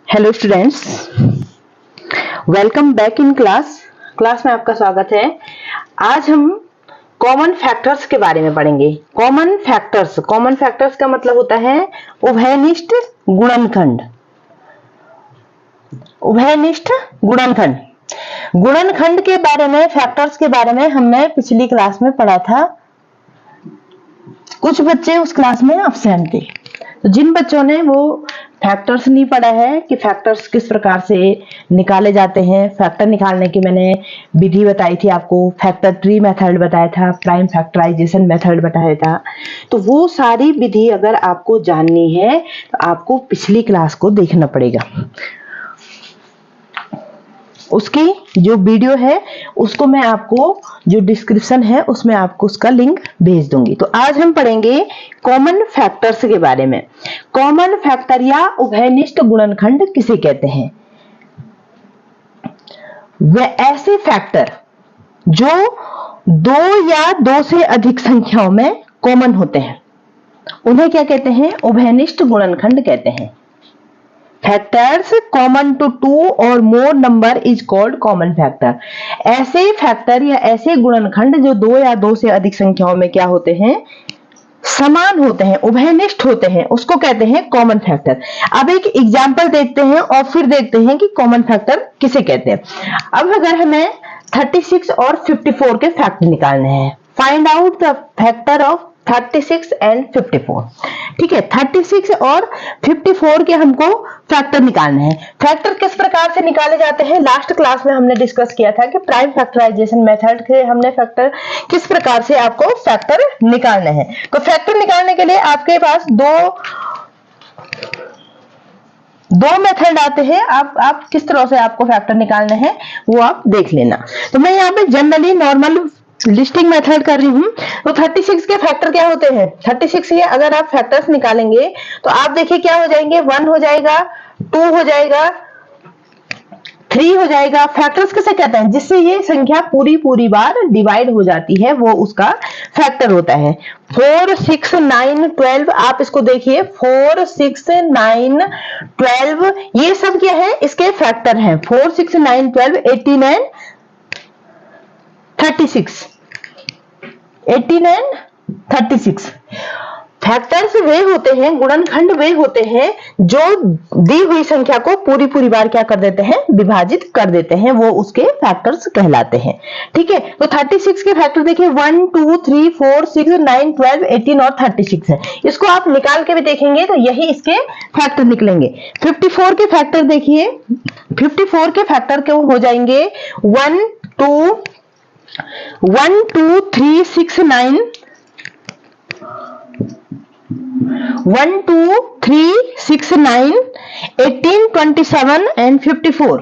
Hello students, welcome back in class में आपका स्वागत है। आज हम कॉमन फैक्टर्स के बारे में पढ़ेंगे। कॉमन फैक्टर्स का मतलब होता है उभयनिष्ठ गुणनखंड। गुणनखंड के बारे में, फैक्टर्स के बारे में हमने पिछली क्लास में पढ़ा था। कुछ बच्चे उस क्लास में अब्सेंट थे, तो जिन बच्चों ने वो फैक्टर्स नहीं पढ़ा है कि फैक्टर्स किस प्रकार से निकाले जाते हैं, फैक्टर निकालने की मैंने विधि बताई थी आपको, फैक्टर ट्री मेथड बताया था, प्राइम फैक्टराइजेशन मेथड बताया था। तो वो सारी विधि अगर आपको जाननी है तो आपको पिछली क्लास को देखना पड़ेगा। उसकी जो वीडियो है उसको मैं आपको, जो डिस्क्रिप्शन है उसमें आपको उसका लिंक भेज दूंगी। तो आज हम पढ़ेंगे कॉमन फैक्टर्स के बारे में। कॉमन फैक्टर या उभयनिष्ठ गुणनखंड किसे कहते हैं? वे ऐसे फैक्टर जो दो या दो से अधिक संख्याओं में कॉमन होते हैं, उन्हें क्या कहते हैं? उभयनिष्ठ गुणनखंड कहते हैं। फैक्टर्स कॉमन टू टू और more number is called common factor. ऐसे फैक्टर या ऐसे गुणनखंड जो दो या दो से अधिक संख्याओं में क्या होते हैं? समान होते हैं, उभयनिष्ठ होते हैं, उसको कहते हैं कॉमन फैक्टर। अब एक एग्जांपल देखते हैं और फिर देखते हैं कि कॉमन फैक्टर किसे कहते हैं। अब अगर हमें 36 और 54 के फैक्टर निकालने हैं, find out the factor of 36 and 54। ठीक है, 36 और 54 के हमको फैक्टर निकालने हैं। फैक्टर किस प्रकार से निकाले जाते हैं? लास्ट क्लास में हमने डिस्कस किया था कि प्राइम फैक्टराइजेशन मेथड से हमने फैक्टर किस प्रकार से आपको फैक्टर निकालने हैं। तो फैक्टर निकालने के लिए आपके पास दो मेथड आते हैं। आप किस तरह से आपको फैक्टर निकालने हैं वो आप देख लेना। तो मैं यहाँ पे जनरली नॉर्मल लिस्टिंग मेथड कर रही हूं। तो 36 के फैक्टर क्या होते हैं? 36 के अगर आप फैक्टर्स निकालेंगे तो आप देखिए क्या हो जाएंगे, 1 हो जाएगा, 2 हो जाएगा, 3 हो जाएगा। फैक्टर्स किसे कहते हैं? जिससे ये संख्या पूरी बार डिवाइड हो जाती है, वो उसका फैक्टर होता है। 4, 6, 9, 12, आप इसको देखिए, 4, 6, 9, 12, ये सब क्या है? इसके फैक्टर हैं। 4, 6, 9, 12, 18 एंड 36, 18 एंड 36। फैक्टर्स वे होते हैं, गुणनखंड वे होते हैं जो दी हुई संख्या को पूरी बार क्या कर देते हैं? विभाजित कर देते हैं, वो उसके फैक्टर्स कहलाते हैं। ठीक है, तो 36 के फैक्टर देखिए 1, 2, 3, 4, 6, 9, 12, 18 और 36 है। इसको आप निकाल के भी देखेंगे तो यही इसके फैक्टर निकलेंगे। 54 के फैक्टर देखिए, 54 के फैक्टर क्यों हो जाएंगे? 1, 2, 3, 6, 9, 1, 2, 3, 6, 9, 18, 27 एंड 54,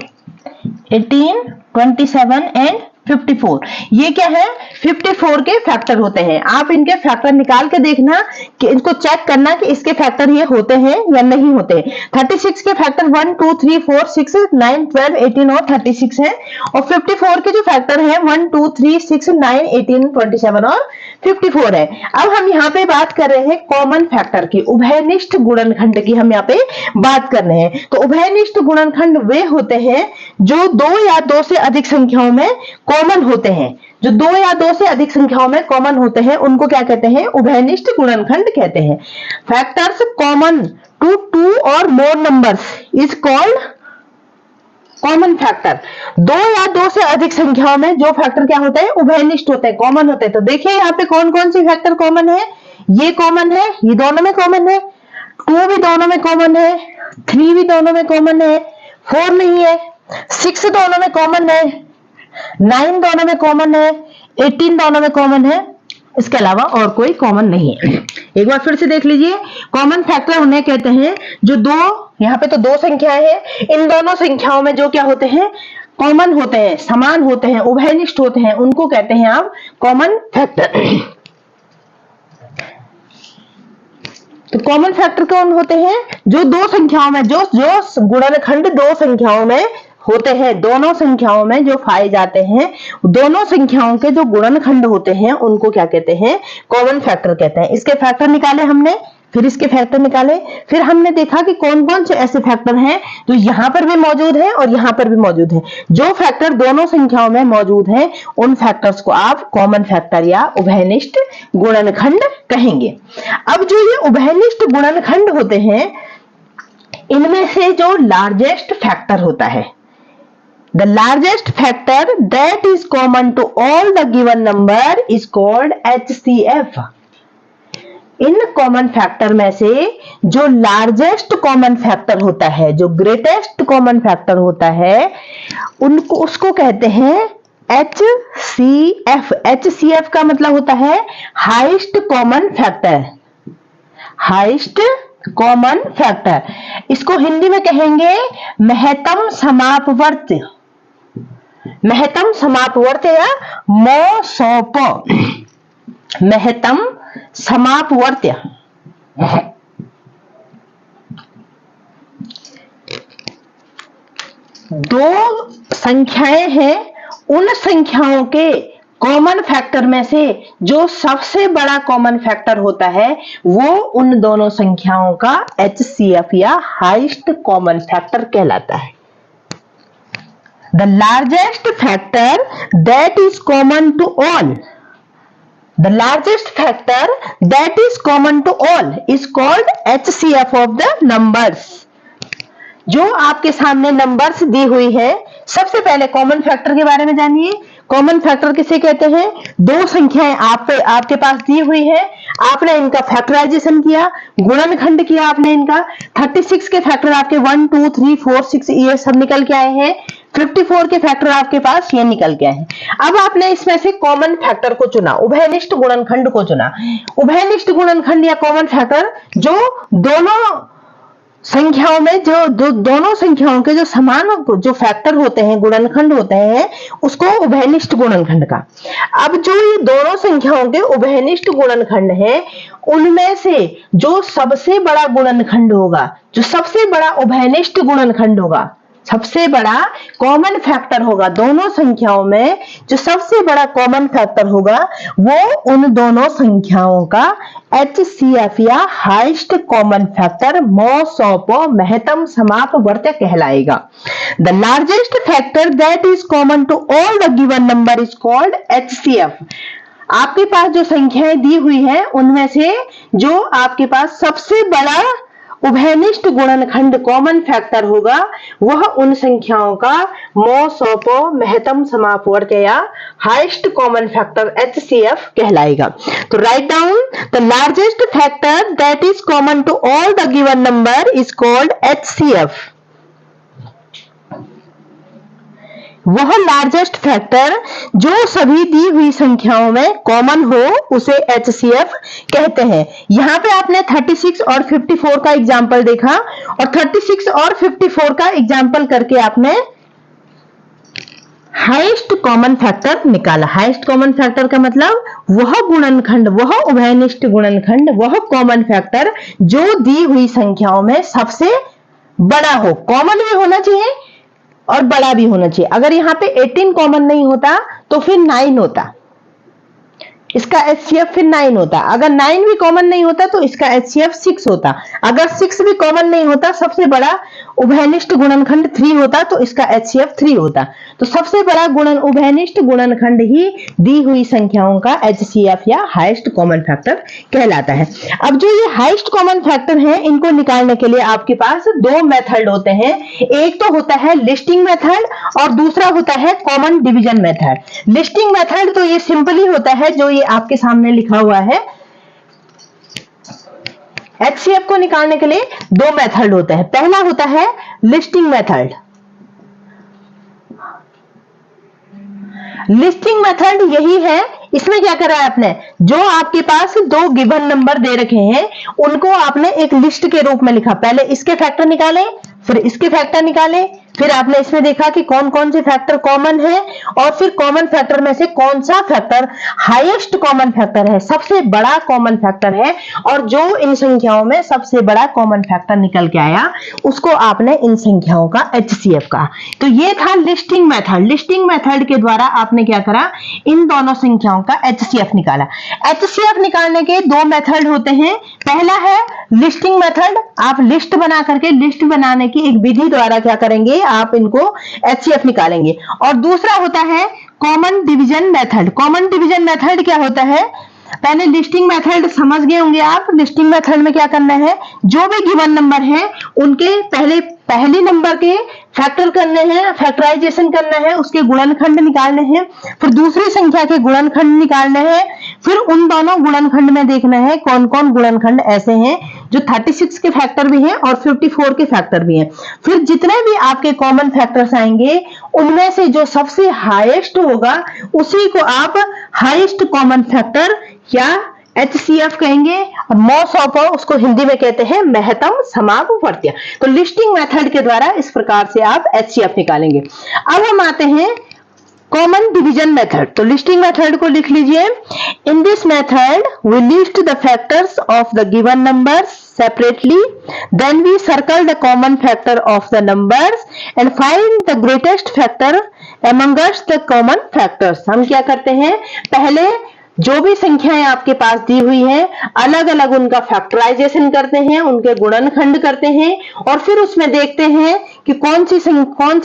18, 27 एंड 54, ये क्या है? 54 के फैक्टर होते हैं। आप इनके फैक्टर निकाल के देखना कि इनको चेक करना कि इसके फैक्टर ये होते हैं या नहीं होते। 36 के फैक्टर 1, 2, 3, 4, 6, 9, 12, 18 और 36 है, और 54 के जो फैक्टर है 1, 2, 3, 6, 9, 18, 27 और 54 है। अब हम यहाँ पे बात कर रहे हैं कॉमन फैक्टर की, उभयनिष्ठ गुणनखंड की हम यहाँ पे बात कर रहे हैं। तो उभयनिष्ठ गुणनखंड वे होते हैं जो दो या दो से अधिक संख्याओं में कॉमन होते हैं। जो दो या दो से अधिक संख्याओं में कॉमन होते हैं उनको क्या कहते हैं? उभयनिष्ठ गुणनखंड कहते हैं। फैक्टर्स कॉमन टू टू और more numbers is called common factor. दो या दो से अधिक संख्याओं में जो फैक्टर क्या होते हैं? उभयनिष्ठ होते हैं, कॉमन होते हैं। तो देखिए यहाँ पे कौन कौन सी फैक्टर कॉमन है? ये कॉमन है, ये दोनों में कॉमन है, 2 भी दोनों में कॉमन है, 3 भी दोनों में कॉमन है, 4 नहीं है, 6 दोनों में कॉमन है, 9 दोनों में कॉमन है, 18 दोनों में कॉमन है, इसके अलावा और कोई कॉमन नहीं है। एक बार फिर से देख लीजिए, कॉमन फैक्टर उन्हें कहते हैं जो दो, यहाँ पे तो दो संख्याएं हैं, इन दोनों संख्याओं में जो क्या होते हैं? कॉमन होते हैं, समान होते हैं, उभयनिष्ठ होते हैं, उनको कहते हैं आप कॉमन फैक्टर। तो कॉमन फैक्टर कौन होते हैं? जो दो संख्याओं में, जो गुणनखंड दो संख्याओं में होते हैं, दोनों संख्याओं में जो पाए जाते हैं, दोनों संख्याओं के जो गुणनखंड होते हैं उनको क्या कहते हैं? कॉमन फैक्टर कहते हैं। इसके फैक्टर निकाले हमने फिर इसके फैक्टर निकाले। फिर हमने देखा कि कौन कौन से ऐसे फैक्टर हैं जो यहां पर भी मौजूद है और यहां पर भी मौजूद है। जो फैक्टर दोनों संख्याओं में मौजूद हैं उन फैक्टर्स को आप कॉमन फैक्टर या उभयनिष्ठ गुणनखंड कहेंगे। अब जो ये उभयनिष्ठ गुणनखंड होते हैं इनमें से जो लार्जेस्ट फैक्टर होता है, the largest factor that is common to all the given number is called HCF। In common factor में से जो लार्जेस्ट कॉमन फैक्टर होता है, जो ग्रेटेस्ट कॉमन फैक्टर होता है, उसको कहते हैं HCF। HCF का मतलब होता है highest common factor, highest common factor. इसको हिंदी में कहेंगे महत्तम समापवर्त्य, महत्तम समापवर्त्य या MSOP, महत्तम समापवर्त्य। दो संख्याएं हैं, उन संख्याओं के कॉमन फैक्टर में से जो सबसे बड़ा कॉमन फैक्टर होता है वो उन दोनों संख्याओं का HCF या हाईएस्ट कॉमन फैक्टर कहलाता है। The largest factor that is common to all, the largest factor that is common to all is called HCF of the numbers। जो आपके सामने नंबर्स दी हुई है, सबसे पहले कॉमन फैक्टर के बारे में जानिए। कॉमन फैक्टर किसे कहते हैं? दो संख्याएं आपके पास दी हुई है, आपने इनका फैक्टराइजेशन किया, गुणनखंड किया आपने इनका। 36 के फैक्टर आपके 1 2 3 4 6 ये सब निकल के आए हैं। 54 के फैक्टर आपके पास ये निकल के आए हैं। अब आपने इसमें से कॉमन फैक्टर को चुना, उभयनिष्ठ गुणनखंड को चुना। उभयनिष्ठ गुणनखंड या कॉमन फैक्टर जो दोनों संख्याओं में जो दोनों संख्याओं के जो समान जो फैक्टर होते हैं, गुणनखंड होते हैं, उसको उभयनिष्ठ गुणनखंड का। अब जो ये दोनों संख्याओं के उभयनिष्ठ गुणनखंड हैं उनमें से जो सबसे बड़ा गुणनखंड होगा, जो सबसे बड़ा उभयनिष्ठ गुणनखंड होगा, सबसे बड़ा कॉमन फैक्टर होगा, दोनों संख्याओं में जो सबसे बड़ा कॉमन फैक्टर होगा वो उन दोनों संख्याओं का HCF या हाईएस्ट कॉमन फैक्टर MSOP महत्तम समापवर्त्य कहलाएगा। The largest factor that is common to all the given number is called HCF। आपके पास जो संख्याएं दी हुई हैं उनमें से जो आपके पास सबसे बड़ा उभयनिष्ठ गुणनखंड कॉमन फैक्टर होगा वह उन संख्याओं का MSOP महत्तम समापवर्त्य या हाईएस्ट कॉमन फैक्टर HCF कहलाएगा। तो write down the largest factor that is common to all the given number is called HCF। वह लार्जेस्ट फैक्टर जो सभी दी हुई संख्याओं में कॉमन हो उसे HCF कहते हैं। यहां पे आपने 36 और 54 का एग्जाम्पल देखा और 36 और 54 का एग्जाम्पल करके आपने हाईएस्ट कॉमन फैक्टर निकाला। हाईएस्ट कॉमन फैक्टर का मतलब वह गुणनखंड, वह उभयनिष्ठ गुणनखंड, वह कॉमन फैक्टर जो दी हुई संख्याओं में सबसे बड़ा हो। कॉमन भी होना चाहिए और बड़ा भी होना चाहिए। अगर यहाँ पे 18 कॉमन नहीं होता तो फिर 9 होता, इसका HCF फिर 9 होता। अगर 9 भी कॉमन नहीं होता तो इसका HCF 6 होता। अगर 6 भी कॉमन नहीं होता, सबसे बड़ा उभयनिष्ठ गुणनखंड 3 होता तो इसका HCF 3 होता। तो सबसे बड़ा उभयनिष्ठ गुणनखंड ही दी हुई संख्याओं का HCF या हाईएस्ट कॉमन फैक्टर कहलाता है। अब जो ये हाईएस्ट कॉमन फैक्टर हैं इनको निकालने के लिए आपके पास दो मेथड होते हैं। एक तो होता है लिस्टिंग मेथड और दूसरा होता है common division method. Listing method तो ये सिंपली होता है, जो ये आपके सामने लिखा हुआ है। HCF को निकालने के लिए दो मेथड होते हैं। पहला होता है लिस्टिंग मेथड। लिस्टिंग मेथड यही है, इसमें क्या करा है आपने, जो आपके पास दो गिवन नंबर दे रखे हैं उनको आपने एक लिस्ट के रूप में लिखा। पहले इसके फैक्टर निकाले, फिर इसके फैक्टर निकाले, फिर आपने इसमें देखा कि कौन कौन से फैक्टर कॉमन है, और फिर कॉमन फैक्टर में से कौन सा फैक्टर हाईएस्ट कॉमन फैक्टर है, सबसे बड़ा कॉमन फैक्टर है, और जो इन संख्याओं में सबसे बड़ा कॉमन फैक्टर निकल के आया उसको आपने इन संख्याओं का HCF कहा। तो ये था लिस्टिंग मेथड। लिस्टिंग मेथड के द्वारा आपने क्या करा, इन दोनों संख्याओं का HCF निकाला। HCF निकालने के दो मेथड होते हैं। पहला है लिस्टिंग मेथड, आप लिस्ट बना करके, लिस्ट बनाने की एक विधि द्वारा क्या करेंगे, आप इनको HCF निकालेंगे। और दूसरा होता है common division method. Common division method क्या होता है, पहले लिस्टिंग मेथड समझ गए होंगे आप। लिस्टिंग मेथड में क्या करना है, जो भी गिवन नंबर है उनके पहले नंबर के फैक्टर करने हैं, फैक्टराइजेशन करना है, उसके गुणनखंड निकालने हैं, फिर दूसरी संख्या के गुणनखंड निकालने हैं, फिर उन दोनों गुणनखंड में देखना है कौन कौन गुणनखंड ऐसे हैं जो 36 के फैक्टर भी हैं और 54 के फैक्टर भी हैं। फिर जितने भी आपके कॉमन फैक्टर्स आएंगे उनमें से जो सबसे हाईएस्ट होगा उसी को आप हाईएस्ट कॉमन फैक्टर या HCF कहेंगे, और मोस्ट ऑफ उसको हिंदी में कहते हैं महत्तम समापवर्त्य। तो लिस्टिंग मेथड के द्वारा इस प्रकार से आप HCF निकालेंगे। अब हम आते हैं कॉमन डिवीजन मेथड। तो लिस्टिंग मेथड को लिख लीजिए। In this method we list the factors of the given numbers separately, then we circle the common factor of the numbers and find the greatest factor amongst the common factors। हम क्या करते हैं, पहले जो भी संख्याएं आपके पास दी हुई हैं अलग अलग उनका फैक्टराइजेशन करते हैं, उनके गुणनखंड करते हैं, और फिर उसमें देखते हैं कि कौन से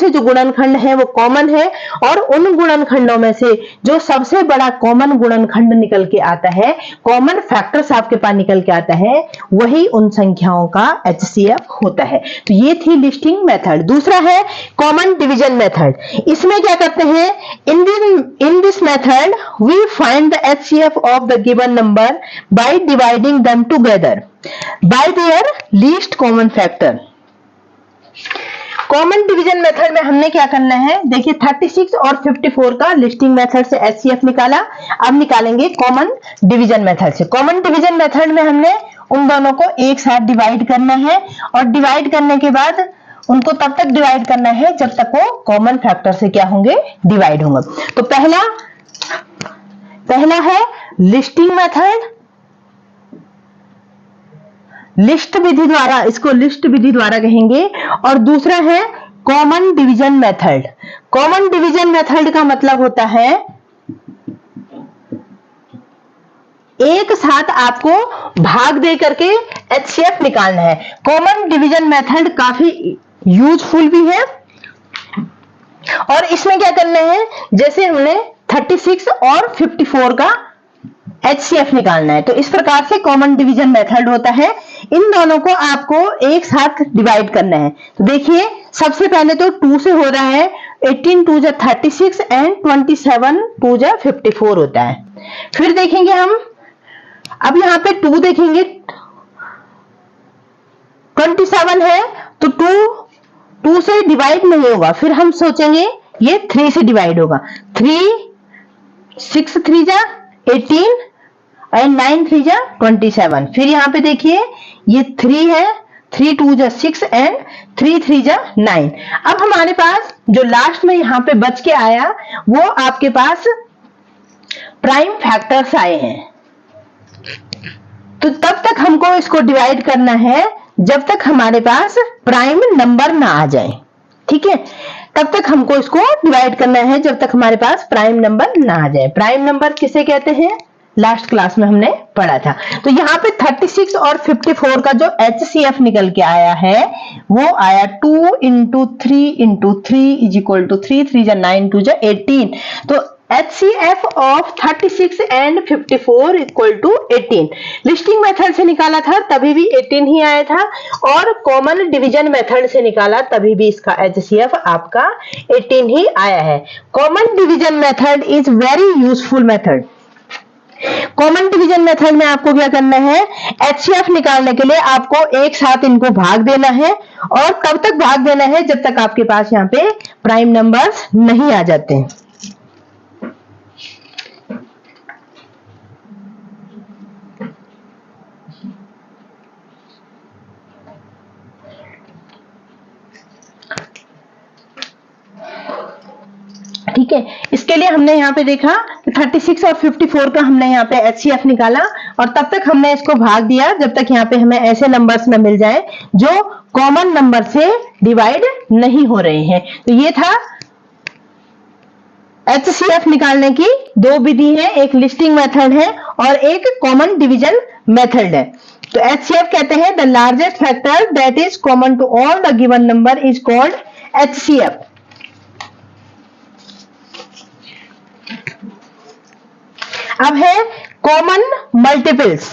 जो गुणनखंड है वो कॉमन है, और उन गुणनखंडों में से जो सबसे बड़ा कॉमन गुणनखंड निकल के आता है, कॉमन फैक्टर्स आपके पास निकल के आता है, वही उन संख्याओं का HCF होता है। तो ये थी लिस्टिंग मेथड। दूसरा है कॉमन डिवीजन मेथड। इसमें क्या करते हैं, in this method we find the HCF of the given number by dividing them together by their least common factor। Common division method में हमने क्या करना है, देखिए 36 और 54 का लिस्टिंग मेथड से HCF निकाला। अब निकालेंगे कॉमन डिवीजन मेथड से। कॉमन डिवीजन मेथड में हमने उन दोनों को एक साथ डिवाइड करना है, और डिवाइड करने के बाद उनको तब तक डिवाइड करना है जब तक वो कॉमन फैक्टर से क्या होंगे, डिवाइड होंगे। तो पहला है लिस्टिंग मेथड, लिस्ट विधि द्वारा, इसको लिस्ट विधि द्वारा कहेंगे, और दूसरा है common division method. Common division method का मतलब होता है एक साथ आपको भाग दे करके HCF निकालना है। कॉमन डिवीजन मेथड काफी यूजफुल भी है, और इसमें क्या करना है, जैसे हमने 36 और 54 का HCF निकालना है, तो इस प्रकार से कॉमन डिवीजन मेथड होता है। इन दोनों को आपको एक साथ डिवाइड करना है। तो देखिए सबसे पहले तो 2 से हो रहा है, 18 2 जा 36 एंड 27 2 जा 54 होता है। फिर देखेंगे हम, अब यहाँ पे 2 देखेंगे, 27 है तो 2 से डिवाइड नहीं होगा, फिर हम सोचेंगे ये 3 से डिवाइड होगा। 6 3 जा 18 एंड 9 3 जा 27। फिर यहाँ पे देखिए ये 3 है, 3 2 जा 6 एंड 3 3 जा 9। अब हमारे पास जो लास्ट में यहाँ पे बच के आया वो आपके पास प्राइम फैक्टर्स आए हैं। तो तब तक हमको इसको डिवाइड करना है जब तक हमारे पास प्राइम नंबर ना आ जाए, ठीक है, तब तक हमको इसको डिवाइड करना है जब तक हमारे पास प्राइम नंबर ना आ जाए। प्राइम नंबर किसे कहते हैं, लास्ट क्लास में हमने पढ़ा था। तो यहाँ पे 36 और 54 का जो HCF निकल के आया है वो आया 2 × 3 × 3 इज इक्वल टू 3 3 जा 9 2 जा 18। तो HCF of 36 and 54 equal to 18। Listing method से निकाला था तभी भी 18 ही आया था, और कॉमन डिवीजन मेथड से निकाला तभी भी इसका HCF आपका 18 ही आया है। Common division method is very useful method. Common division method में आपको क्या करना है, HCF निकालने के लिए आपको एक साथ इनको भाग देना है, और तब तक भाग देना है जब तक आपके पास यहाँ पे प्राइम नंबर्स नहीं आ जाते। ठीक है, इसके लिए हमने यहाँ पे देखा कि 36 और 54 का हमने यहाँ पे HCF निकाला और तब तक हमने इसको भाग दिया जब तक यहाँ पे हमें ऐसे नंबर्स में मिल जाए जो कॉमन नंबर से डिवाइड नहीं हो रहे हैं। तो ये था HCF निकालने की दो विधि है, एक लिस्टिंग मेथड है और एक कॉमन डिवीजन मेथड है। तो HCF कहते हैं the largest factor that is common to all the given number is called HCF। अब है कॉमन मल्टीपल्स।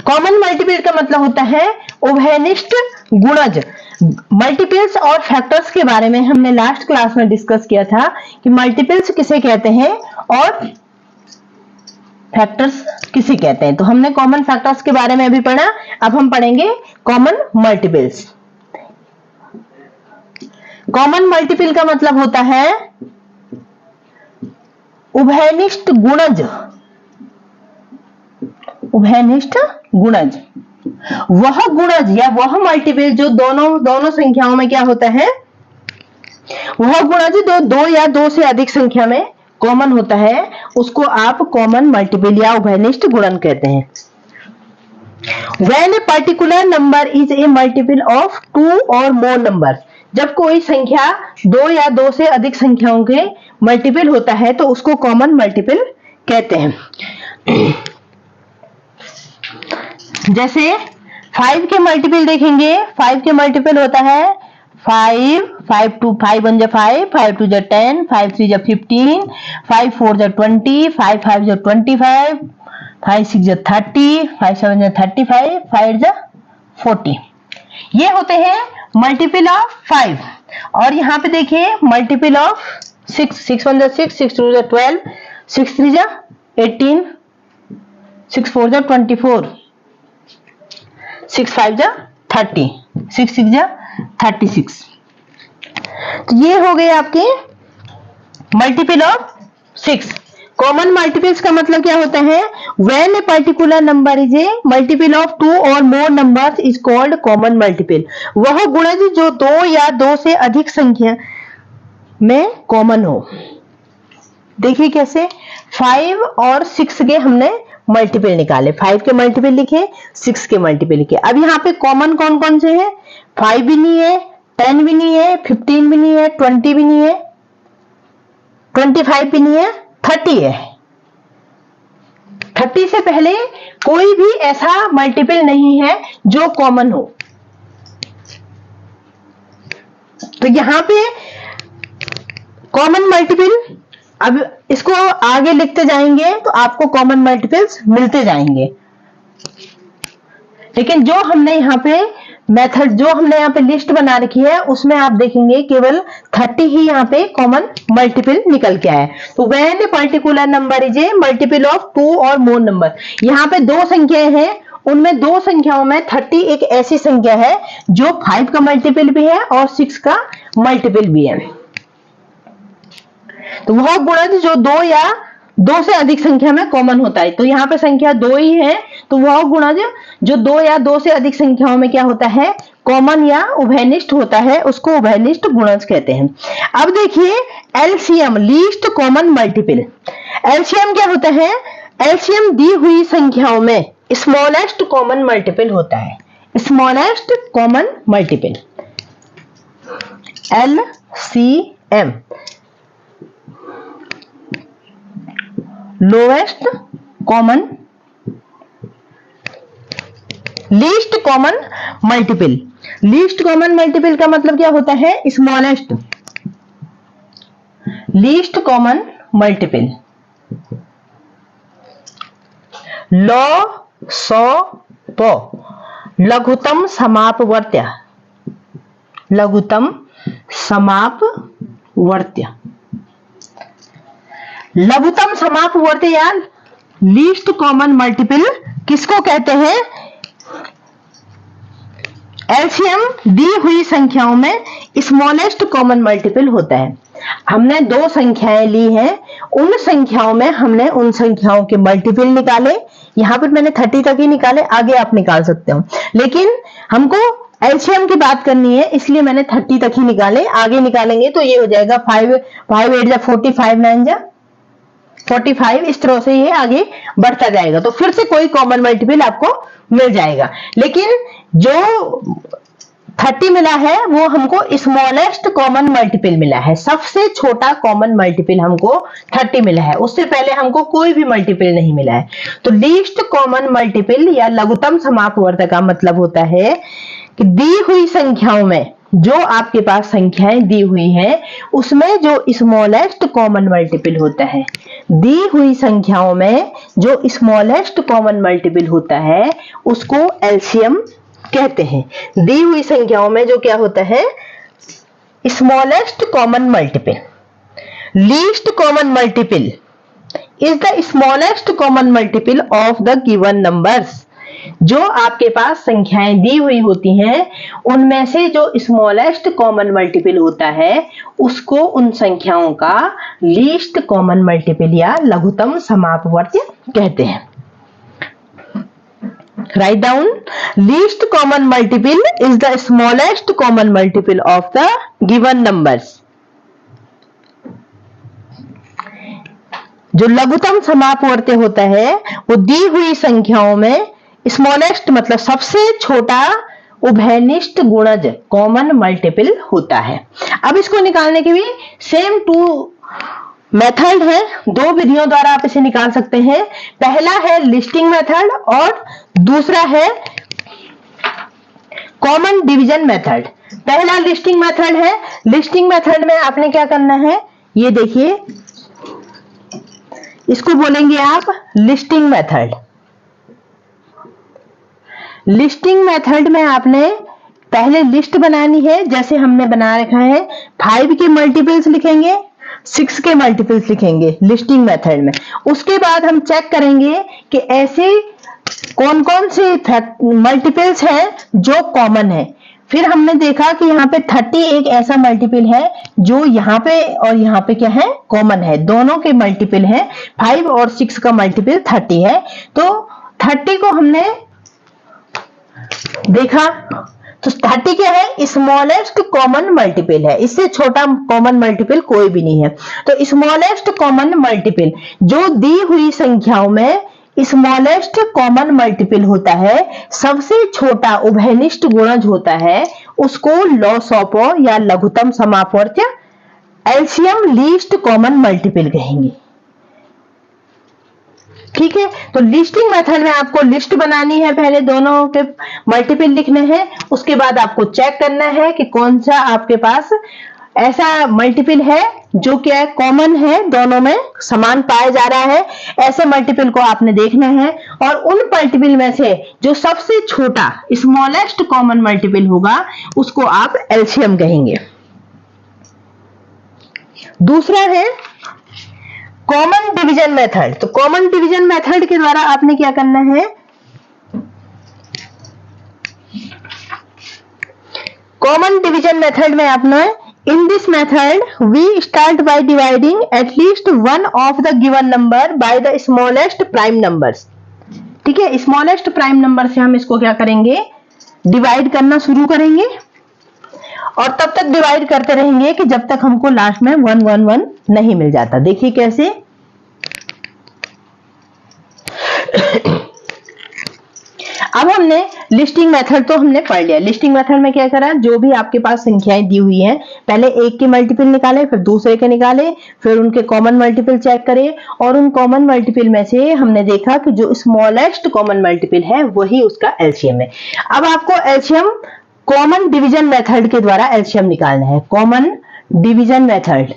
कॉमन मल्टीपल का मतलब होता है उभयनिष्ठ गुणज। मल्टीपल्स और फैक्टर्स के बारे में हमने लास्ट क्लास में डिस्कस किया था कि मल्टीपल्स किसे कहते हैं और फैक्टर्स किसे कहते हैं। तो हमने कॉमन फैक्टर्स के बारे में अभी पढ़ा, अब हम पढ़ेंगे कॉमन मल्टीपल्स। कॉमन मल्टीपल का मतलब होता है उभयनिष्ठ गुणज। उभयनिष्ठ गुणज वह गुणज या वह मल्टीपल जो दोनों संख्याओं में क्या होता है, वह गुणज जो दो या दो से अधिक संख्या में कॉमन होता है उसको आप कॉमन मल्टीपल या उभयनिष्ठ गुणन कहते हैं। When a particular number is a multiple of two or more numbers, जब कोई संख्या दो या दो से अधिक संख्याओं के मल्टीपल होता है तो उसको कॉमन मल्टीपल कहते हैं। जैसे 5 के मल्टीपल देखेंगे, 5 के मल्टीपल होता है 5, 5 2 5 1 5, 5 2 10, 5 3 15, 5 4 20, 5 5 25, 5 6 30, 5 7 35, 5 40। ये होते हैं मल्टीपल ऑफ 5। और यहाँ पे देखिए मल्टीपल ऑफ 6, 6 1 6, 6 2 12, 6 3 18, 6 4 24, 6 5 30, 6 6 36। तो ये हो गए आपके मल्टीपल ऑफ 6। कॉमन मल्टीपल्स का मतलब क्या होता है, when a particular number is a multiple of two और more numbers is called common multiple. वह गुणज जो दो या दो से अधिक संख्या में कॉमन हो। देखिए कैसे 5 और 6 के हमने मल्टीपल निकाले, 5 के मल्टीपल लिखे, 6 के मल्टीपल लिखे। अब यहाँ पे कॉमन कौन कौन से हैं, 5 भी नहीं है, 10 भी नहीं है, 15 भी नहीं है, 20 भी नहीं है, 25 भी नहीं है, 30 है। 30 से पहले कोई भी ऐसा मल्टीपल नहीं है जो कॉमन हो। तो यहां पे कॉमन मल्टीपल, अब इसको आगे लिखते जाएंगे तो आपको कॉमन मल्टीपल्स मिलते जाएंगे। लेकिन जो हमने यहाँ पे मेथड, जो हमने यहाँ पे लिस्ट बना रखी है उसमें आप देखेंगे केवल 30 ही यहाँ पे कॉमन मल्टीपल निकल के आए। तो when a particular number is a multiple of two और मोर नंबर, यहाँ पे दो संख्याएं हैं, उनमें दो संख्याओं में 30 एक ऐसी संख्या है जो 5 का मल्टीपल भी है और 6 का मल्टीपल भी है। तो वह गुणज जो दो या दो से अधिक संख्या में कॉमन होता है। तो यहाँ पे संख्या 2 ही है, तो वह गुणज जो दो या दो से अधिक संख्याओं में क्या होता है, कॉमन या उभयनिष्ठ होता है, उसको उभयनिष्ठ गुणज कहते हैं। अब देखिए LCM, least common multiple. LCM क्या होता है, एलसीएम दी हुई संख्याओं में स्मॉलेस्ट कॉमन मल्टीपल होता है। Smallest common multiple LCM, lowest common, least common multiple. Least common multiple का मतलब क्या होता है, smallest. Least common multiple law सौ पो, लघुत्तम समापवर्त्य, लघुत्तम समापवर्त्य। लघुत्तम समापवर्त्य या लीस्ट कॉमन मल्टीपल किसको कहते हैं, एलसीएम दी हुई संख्याओं में स्मॉलेस्ट कॉमन मल्टीपल होता है। हमने दो संख्याएं ली हैं, उन संख्याओं में हमने उन संख्याओं के मल्टीपल निकाले। यहां पर मैंने 30 तक ही निकाले, आगे आप निकाल सकते हो, लेकिन हमको एलसीएम की बात करनी है इसलिए मैंने 30 तक ही निकाले, आगे निकालेंगे तो ये हो जाएगा 5 8 जा 45, 9 जा 45, इस तरह से ये आगे बढ़ता जाएगा। तो फिर से कोई कॉमन मल्टीपल आपको मिल जाएगा, लेकिन जो 30 मिला है वो हमको स्मॉलेस्ट कॉमन मल्टीपल मिला है, सबसे छोटा कॉमन मल्टीपल हमको 30 मिला है, उससे पहले हमको कोई भी मल्टीपल नहीं मिला है। तो लीस्ट कॉमन मल्टीपल या लघुत्तम समापवर्त का मतलब होता है कि दी हुई संख्याओं में जो आपके पास संख्याएं दी हुई हैं उसमें जो स्मॉलेस्ट कॉमन मल्टीपल होता है, दी हुई संख्याओं में जो स्मॉलेस्ट कॉमन मल्टीपल होता है उसको एलसीएम कहते हैं। दी हुई संख्याओं में जो क्या होता है, smallest common multiple. Least common multiple is the smallest common multiple of the given numbers. जो आपके पास संख्याएं दी हुई होती हैं उनमें से जो स्मॉलेस्ट कॉमन मल्टीपल होता है उसको उन संख्याओं का लीस्ट कॉमन मल्टीपल या लघुत्तम समापवर्त्य कहते हैं। Write down, least common multiple is the smallest common multiple of the given numbers. जो लघुत्तम समापवर्त्य होता है वो दी हुई संख्याओं में स्मॉलेस्ट मतलब सबसे छोटा उभयनिष्ठ गुणज कॉमन मल्टीपल होता है। अब इसको निकालने के भी सेम टू मेथड है, दो विधियों द्वारा आप इसे निकाल सकते हैं। पहला है लिस्टिंग मेथड और दूसरा है कॉमन डिवीजन मेथड। पहला लिस्टिंग मेथड है। लिस्टिंग मेथड में आपने क्या करना है, ये देखिए, इसको बोलेंगे आप लिस्टिंग मेथड। लिस्टिंग मेथड में आपने पहले लिस्ट बनानी है, जैसे हमने बना रखा है 5 के मल्टीपल्स लिखेंगे, 6 के मल्टीपल्स लिखेंगे लिस्टिंग मेथड में। उसके बाद हम चेक करेंगे कि ऐसे कौन कौन से मल्टीपल्स हैं जो कॉमन है। फिर हमने देखा कि यहाँ पे 30 एक ऐसा मल्टीपल है जो यहाँ पे और यहाँ पे क्या है, कॉमन है, दोनों के मल्टीपल है। 5 और 6 का मल्टीपल 30 है, तो 30 को हमने देखा तो 30 क्या है, स्मॉलेस्ट कॉमन मल्टीपल है, इससे छोटा कॉमन मल्टीपल कोई भी नहीं है। तो स्मॉलेस्ट कॉमन मल्टीपल जो दी हुई संख्याओं में स्मॉलेस्ट कॉमन मल्टीपल होता है, सबसे छोटा उभयनिष्ठ गुणज होता है, उसको लॉसॉपो या लघुत्तम समापवर्त्य एलसीएम लीस्ट कॉमन मल्टीपल कहेंगे। ठीक है, तो लिस्टिंग मेथड में आपको लिस्ट बनानी है, पहले दोनों के मल्टीपल लिखने हैं, उसके बाद आपको चेक करना है कि कौन सा आपके पास ऐसा मल्टीपल है जो क्या है, कॉमन है, दोनों में समान पाया जा रहा है। ऐसे मल्टीपल को आपने देखना है और उन मल्टीपल में से जो सबसे छोटा स्मॉलेस्ट कॉमन मल्टीपल होगा उसको आप एलसीएम कहेंगे। दूसरा है कॉमन डिवीजन मेथड। तो कॉमन डिवीजन मेथड के द्वारा आपने क्या करना है, कॉमन डिवीजन मेथड में आपने in this method we start by dividing at least one of the given number by the smallest prime numbers. ठीक है, स्मॉलेस्ट प्राइम नंबर से हम इसको क्या करेंगे, डिवाइड करना शुरू करेंगे और तब तक डिवाइड करते रहेंगे कि जब तक हमको लास्ट में 1 1 1 नहीं मिल जाता। देखिए कैसे, अब हमने लिस्टिंग मेथड तो हमने पढ़ लिया। लिस्टिंग मेथड में क्या करा, जो भी आपके पास संख्याएं दी हुई हैं पहले एक के मल्टीपल निकाले, फिर दूसरे के निकाले, फिर उनके कॉमन मल्टीपल चेक करे और उन कॉमन मल्टीपल में से हमने देखा कि जो स्मॉलेस्ट कॉमन मल्टीपल है वही उसका एलसीएम है। अब आपको एलसीएम कॉमन डिवीजन मेथड के द्वारा एलसीएम निकालना है। Common division method,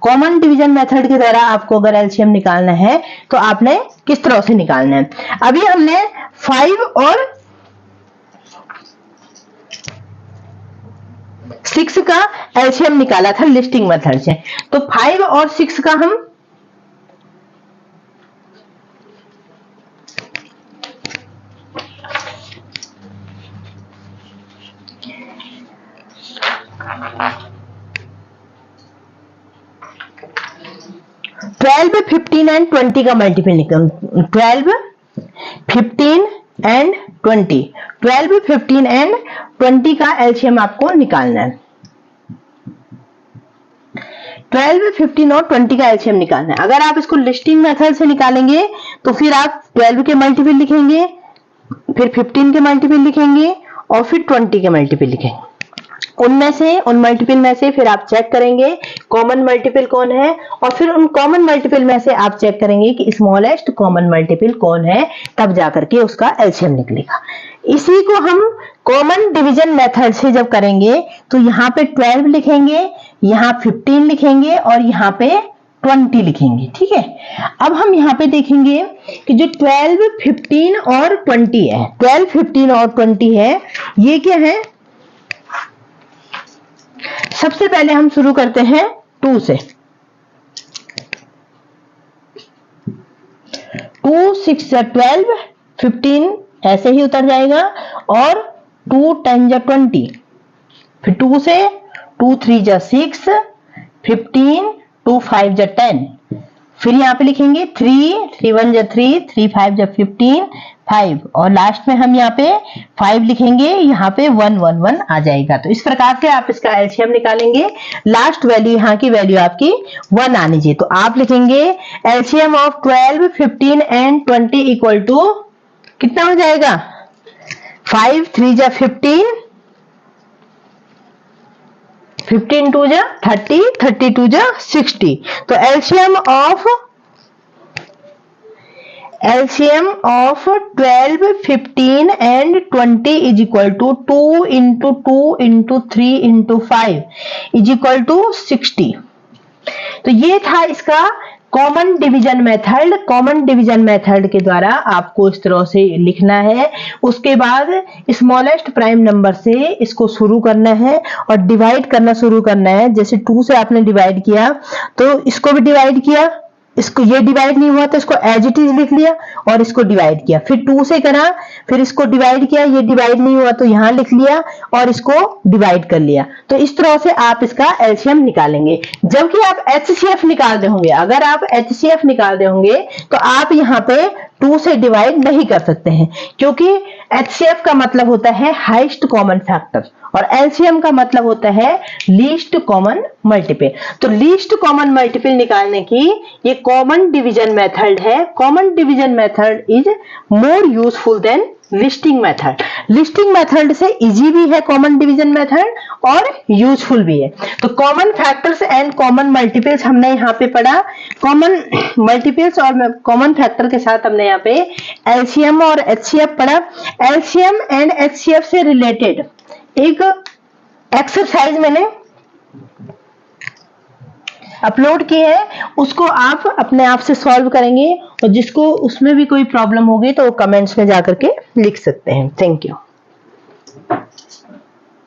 common division method के द्वारा आपको अगर एलसीएम निकालना है तो आपने किस तरह से निकालना है। अभी हमने 5 और 6 का एलसीएम निकाला था लिस्टिंग मेथड से, तो 5 और 6 का हम ट्वेल्व 15 एंड 20 का मल्टीपल निकल, 12 15 एंड 20 12, 15 एंड 20 का एलसीएम आपको निकालना है। 12, 15 और 20 का एलसीएम निकालना है। अगर आप इसको लिस्टिंग मेथड से निकालेंगे तो फिर आप 12 के मल्टीपल लिखेंगे, फिर 15 के मल्टीपल लिखेंगे और फिर 20 के मल्टीपल लिखेंगे। उन मल्टीपल में से फिर आप चेक करेंगे कॉमन मल्टीपल कौन है, और फिर उन कॉमन मल्टीपल में से आप चेक करेंगे कि स्मॉलेस्ट कॉमन मल्टीपल कौन है, तब जाकर के उसका एलसीएम निकलेगा। इसी को हम कॉमन डिवीजन मेथड से जब करेंगे तो यहाँ पे 12 लिखेंगे, यहाँ 15 लिखेंगे और यहाँ पे 20 लिखेंगे। ठीक है, अब हम यहाँ पे देखेंगे कि जो 12, 15 और 20 है, 12, 15 और 20 है, ये क्या है। सबसे पहले हम शुरू करते हैं 2 से। 2, 6 या 12, 15 ऐसे ही उतर जाएगा और 2 10 या 20, फिर 2 से 2 3 जा 6, 15, 2 5 जा 10, फिर यहाँ पे लिखेंगे 3 3 1 जा 3, 3 5 जा 15, 5 और लास्ट में हम यहाँ पे 5 लिखेंगे, यहाँ पे 1 1 1 आ जाएगा। तो इस प्रकार से आप इसका एलसीएम निकालेंगे। लास्ट वैल्यू यहाँ की वैल्यू आपकी 1 आनी चाहिए। तो आप लिखेंगे LCM of 12, 15 and 20 equal to कितना हो जाएगा, 5 3 जा 15, 15 2 जा 30, 32 जा 60। तो LCM of 12, 15 and 20 is equal to 2 into 2 into 3 into 5 is equal to 60। तो ये था इसका common division method. Common division method के द्वारा आपको इस तरह से लिखना है। उसके बाद स्मॉलेस्ट प्राइम नंबर से इसको शुरू करना है और डिवाइड करना शुरू करना है। जैसे 2 से आपने डिवाइड किया तो इसको भी डिवाइड किया, इसको ये डिवाइड नहीं हुआ तो इसको एज इट इज लिख लिया और इसको डिवाइड किया, फिर 2 से करा, फिर इसको डिवाइड किया, ये डिवाइड नहीं हुआ तो यहां लिख लिया और इसको डिवाइड कर लिया। तो इस तरह से आप इसका एलसीएम निकालेंगे। जबकि आप एचसीएफ निकाल रहे होंगे, अगर आप एचसीएफ निकाल रहे होंगे तो आप यहाँ पे 2 से डिवाइड नहीं कर सकते हैं, क्योंकि एचसीएफ का मतलब होता है हाईएस्ट कॉमन फैक्टर और एलसीएम का मतलब होता है लीस्ट कॉमन मल्टीपल। तो लीस्ट कॉमन मल्टीपल निकालने की ये कॉमन डिवीजन मेथड है। Common division method is more useful than listing method. Listing method से इजी भी है कॉमन डिवीजन मेथड और यूजफुल भी है। तो common factors and common multiples हमने यहाँ पे पढ़ा। कॉमन मल्टीपल्स और कॉमन फैक्टर के साथ हमने यहाँ पे एलसीएम और एचसीएफ पढ़ा। एलसीएम एंड एचसीएफ से रिलेटेड एक एक्सरसाइज मैंने अपलोड की है, उसको आप अपने आप से सॉल्व करेंगे और जिसको उसमें भी कोई प्रॉब्लम होगी तो कमेंट्स में जाकर के लिख सकते हैं। Thank you.